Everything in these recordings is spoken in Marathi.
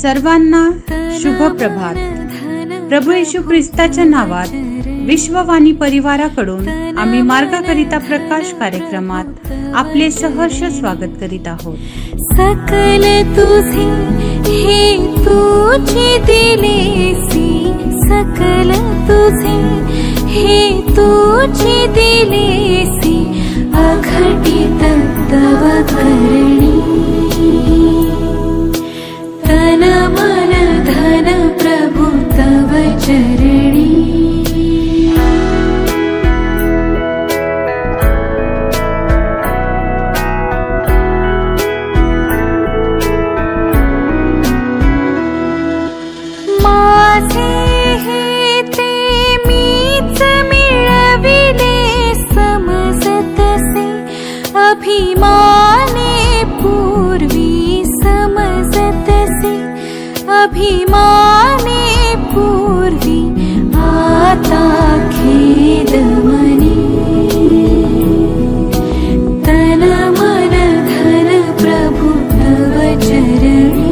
सर्वांना शुभ प्रभात. प्रभू येशू ख्रिस्ताच्या नावात विश्ववाणी परिवाराकडून आम्ही मार्गाकरिता प्रकाश कार्यक्रमात आपले सहर्ष स्वागत करीत आहोत. सकल तुझे हे तुझे दिलेसी, सकल तुझे हे तुझे दिलेसी, अघटित तव करणी. तन मन धन प्रभु तव चरणी. माझे हे ते मीच मिळविले, समजतसे अभिमाने पूर्वी, समजतसे अभिमाने पूर्वी, आता खेद मनी. तन मन धन प्रभु तव चरणी.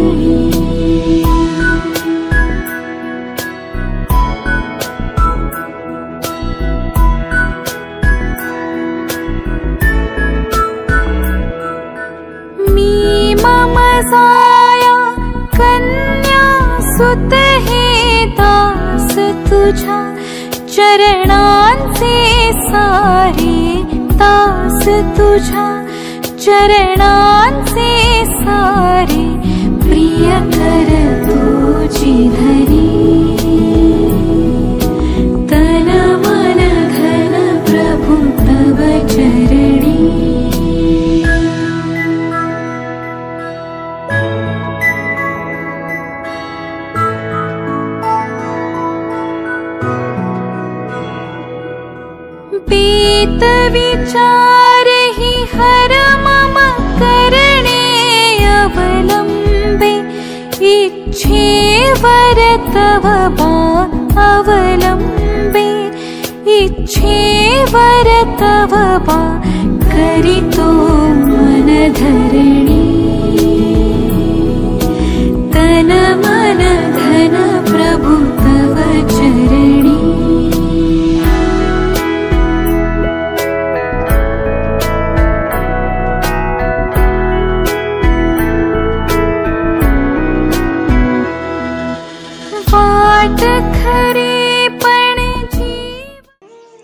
मी मम जाया कन्या सुत हे दास तुझ्या चरणांचे सारे, दास तुझ्या चरणांचे सारे, प्रिय कर तुझी धरी. तन मन धन प्रभु तव चरणी. बेत विचार ही हर मम करणे अवलंबे, इच्छेवर तव बा अवलंबे, इच्छेवर तव बा करितो मन धरणी. तन मन धन प्रभु तव चरणी.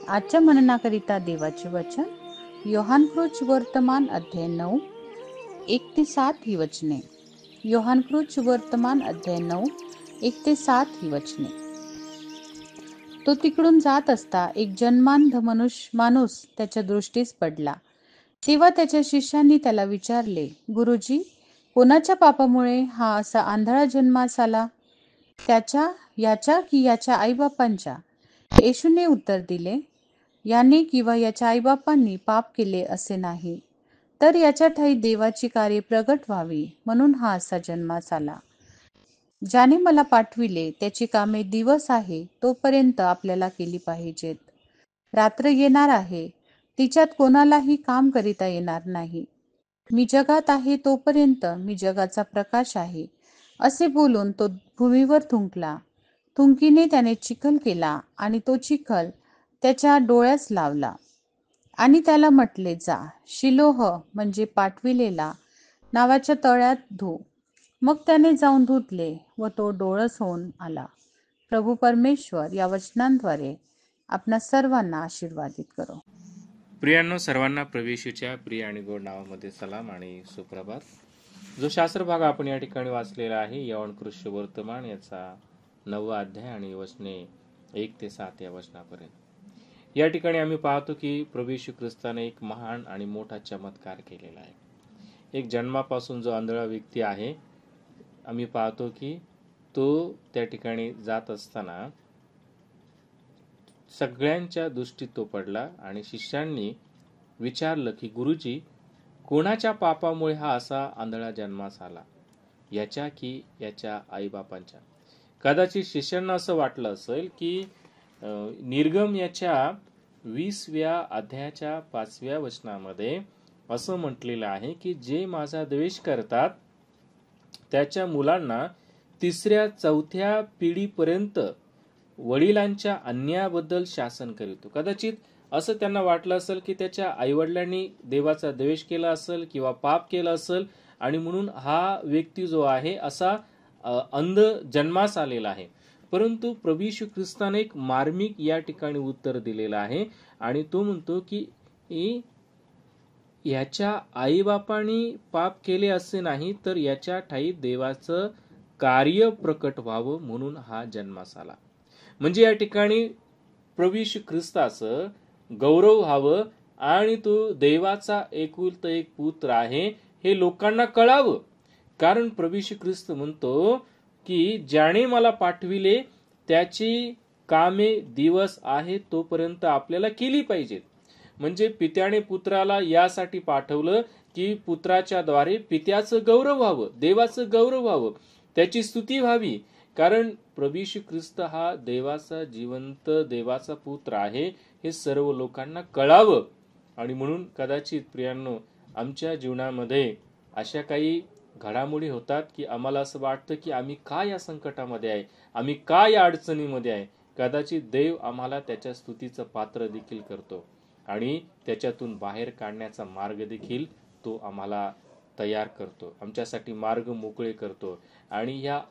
आजच्या मननाकरिता देवाचे वचन योहानकृत वर्तमान अध्याय 9 1-7 ही वचने. योहानकृत वर्तमान अध्याय 9 1-7 ही वचने. तो तिकडून जात असता एक जन्मांध माणूस त्याच्या दृष्टीस पडला. तेव्हा त्याच्या शिष्यांनी त्याला विचारले, गुरुजी, कोणाच्या पापामुळे हा असा आंधळा जन्मास आला, याच्या की याच्या आईबापांच्या? येशूने उत्तर दिले, याने किंवा याच्या आईबापांनी पाप केले असे नाही, तर याच्या ठायी देवाची कार्ये प्रगट व्हावी म्हणून हा असा जन्मास आला. ज्याने मला पाठविले त्याची कामे दिवस आहे तोपर्यंत आपल्याला केली पाहिजेत. रात्र येणार आहे, तिच्यात कोणालाही काम करिता येणार नाही. मी जगात आहे तोपर्यंत मी जगाचा प्रकाश आहे. असे बोलून तो भूमीवर थुंकला. थुंकीने त्याने चिखल केला आणि तो चिखल त्याच्या डोळ्यास लावला आणि त्याला म्हटले, जा शिलोह म्हणजे पाठविलेला नावाच्या तळ्यात धु. मग त्याने जाऊन धुतले व तो डोळस होऊन आला. प्रभू परमेश्वर या वचनांद्वारे आपणा सर्वांना आशीर्वादित करो. प्रियांनो, सर्वांना प्रभू येशूच्या प्रिय आणि गोड नावामध्ये सलाम आणि सुप्रभात. जो शास्त्र भाग आपण या ठिकाणी वाचलेला आहे, योहानकृत वर्तमान याचा 9वा अध्याय आणि वचने 1-7 या वचनापर्यंत. या ठिकाणी आम्ही पाहतो की प्रभू येशू ख्रिस्ताने एक महान आणि मोठा चमत्कार केलेला आहे. एक जन्मापासून जो आंधळा व्यक्ती आहे, आम्ही पाहतो की तो त्या ठिकाणी जात असताना सगळ्यांच्या दृष्टीत तो पडला आणि शिष्यांनी विचारलं की गुरुजी, कोणाच्या पापामुळे हा असा आंधळा जन्मास आला, याच्या की याच्या आईबापांच्या? कदाचित शिष्यांना असं वाटलं असेल की निर्गम याच्या 20व्या अध्यायाच्या 5व्या वचनामध्ये असं म्हटलेलं आहे की जे माझा द्वेष करतात त्याच्या मुलांना तिसऱ्या चौथ्या पिढीपर्यंत वडिलांच्या अन्यायाबद्दल शासन करीतो. कदाचित असं त्यांना वाटलं असेल की त्याच्या आईवडिलांनी देवाचा द्वेष केला असेल किंवा पाप केलं असेल आणि म्हणून हा व्यक्ती जो आहे असा अंध जन्मास आलेला आहे. परंतु प्रभू येशू ख्रिस्ताने एक मार्मिक या ठिकाणी उत्तर दिलेलं आहे आणि तो म्हणतो की याच्या आईबापांनी पाप केले असे नाही, तर याच्या ठायी देवाचं कार्य प्रकट व्हावं म्हणून हा जन्मास आला. म्हणजे या ठिकाणी प्रभू येशू ख्रिस्ताचं गौरव व्हावं आणि तो देवाचा एकुलता एक पुत्र आहे हे लोकांना कळावं. कारण प्रभू येशू ख्रिस्त म्हणतो की ज्याने मला पाठविले त्याची कामे दिवस आहे तोपर्यंत आपल्याला केली पाहिजेत. म्हणजे पित्याने पुत्राला यासाठी पाठवलं की पुत्राच्या द्वारे पित्याचं गौरव व्हावं, देवाचं गौरव व्हावं, त्याची स्तुती व्हावी. कारण प्रभू येशू ख्रिस्त हा देवाचा जिवंत देवाचा पुत्र आहे हे सर्व लोकांना कळावं. आणि म्हणून कदाचित प्रियांनो, आमच्या जीवनामध्ये अशा काही घडामोडी होतात की आम्हाला असं वाटतं की आम्ही का या संकटामध्ये आहे, आम्ही का या अडचणीमध्ये आहे. कदाचित देव आम्हाला त्याच्या स्तुतीचं पात्र देखील करतो आणि त्याच्यातून बाहेर काढण्याचा मार्ग देखील तो आम्हाला तयार करतो, आमच्यासाठी मार्ग मोकळे करतो. आणि या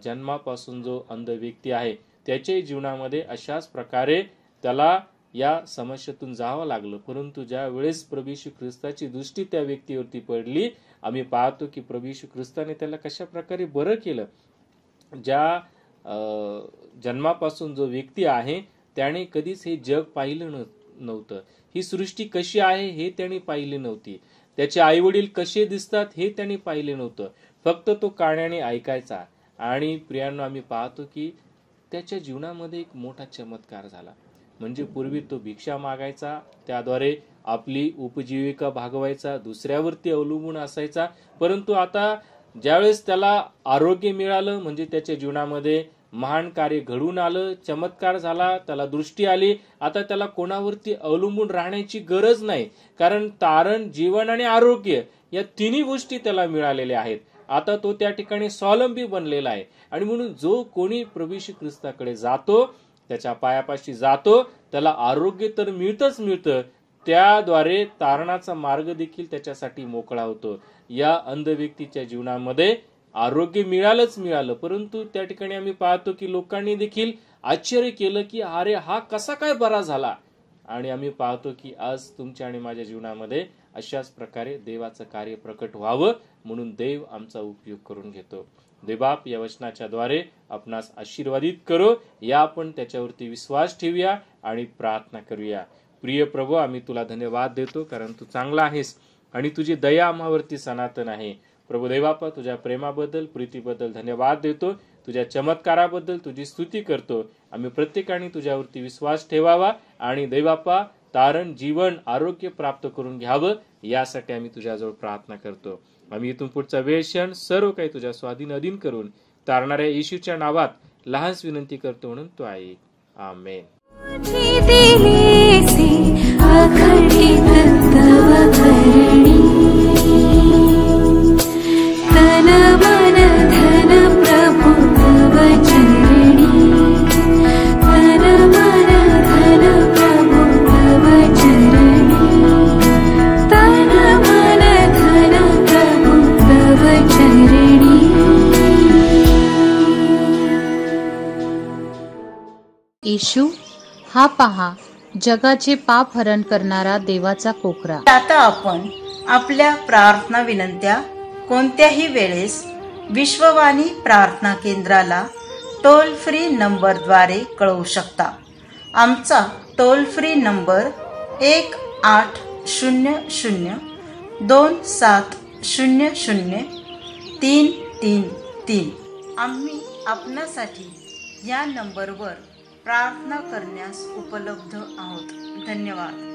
जन्मापासून जो अंध व्यक्ती आहे त्याच्या जीवनामध्ये अशाच प्रकारे त्याला या समस्येतून जावं लागलं. परंतु ज्या वेळेस प्रभू येशू ख्रिस्ताची दृष्टी त्या व्यक्तीवरती पडली, आम्ही पाहतो की प्रभू येशू ख्रिस्ताने त्याला कशा प्रकारे बरं केलं. ज्या जन्मापासून जो व्यक्ती आहे त्याने कधीच हे जग पाहिलं नव्हतं, ही सृष्टी कशी आहे हे त्याने पाहिली नव्हती, त्याचे आई वडील कसे दिसतात हे त्याने पाहिले नव्हतं, फक्त तो कानाने ऐकायचा. आणि प्रियांनो, आम्ही पाहतो की त्याच्या जीवनामध्ये एक मोठा चमत्कार झाला. म्हणजे पूर्वी तो भिक्षा मागायचा, त्याद्वारे आपली उपजीविका भागवायचा, दुसऱ्यावरती अवलंबून असायचा. परंतु आता ज्यावेळेस त्याला आरोग्य मिळालं, म्हणजे त्याच्या जीवनामध्ये महान कार्य घडून आलं, चमत्कार झाला, त्याला दृष्टी आली, आता त्याला कोणावरती अवलंबून राहण्याची गरज नाही. कारण तारण, जीवन आणि आरोग्य या तिन्ही गोष्टी त्याला मिळालेल्या आहेत. आता तो त्या ठिकाणी स्वावलंबी बनलेला आहे. आणि म्हणून जो कोणी प्रभू येशू ख्रिस्ताकडे जातो, त्याच्या पायापाशी जातो, त्याला आरोग्य तर मिळतच मिळतं, त्याद्वारे तारणाचा मार्ग देखील त्याच्यासाठी मोकळा होतो. या अंध व्यक्तीच्या जीवनामध्ये आरोग्य मिळालं, परंतु त्या ठिकाणी आम्ही पाहतो की लोकांनी देखील आश्चर्य केलं की अरे हा कसा काय बरा झाला. आणि आम्ही पाहतो की आज तुमच्या आणि माझ्या जीवनामध्ये अशाच प्रकारे देवाचं कार्य प्रकट व्हावं म्हणून देव आमचा उपयोग करून घेतो. देवबाप या वचनाच्या द्वारे आपणास आशीर्वादित करो. या आपण त्याच्यावरती विश्वास ठेवूया आणि प्रार्थना करूया. प्रिय प्रभू, आम्ही तुला धन्यवाद देतो कारण तू चांगला आहेस आणि तुझी दया आम्हावरती सनातन आहे. प्रभू देवबापा, तुझ्या प्रेमाबद्दल, प्रीतीबद्दल धन्यवाद देतो. तुझ्या चमत्काराबद्दल तुझी स्तुती करतो. आम्ही प्रत्येकाने तुझ्यावरती विश्वास ठेवावा आणि देवबापा तारण, जीवन, आरोग्य प्राप्त करून घ्यावं यासाठी आम्ही तुझ्याजवळ प्रार्थना करतो. आम्ही इथून पुढचा वेळ क्षण सर्व काही तुझ्या स्वाधीन अधीन करून तारणाऱ्या येशूच्या नावात लहानच विनंती करतो म्हणून तो ऐक. आमेन. येशू हा पहा, जगाचे पाप हरण करणारा देवाचा कोकरा. आता आपण आपल्या प्रार्थना विनंत्या कोणत्याही वेळेस विश्ववाणी प्रार्थना केंद्राला टोल फ्री नंबरद्वारे कळवू शकता. आमचा टोल फ्री नंबर 1-800-270-0333. आम्ही आपणासाठी या नंबरवर प्रार्थना करण्यास उपलब्ध आहोत. धन्यवाद.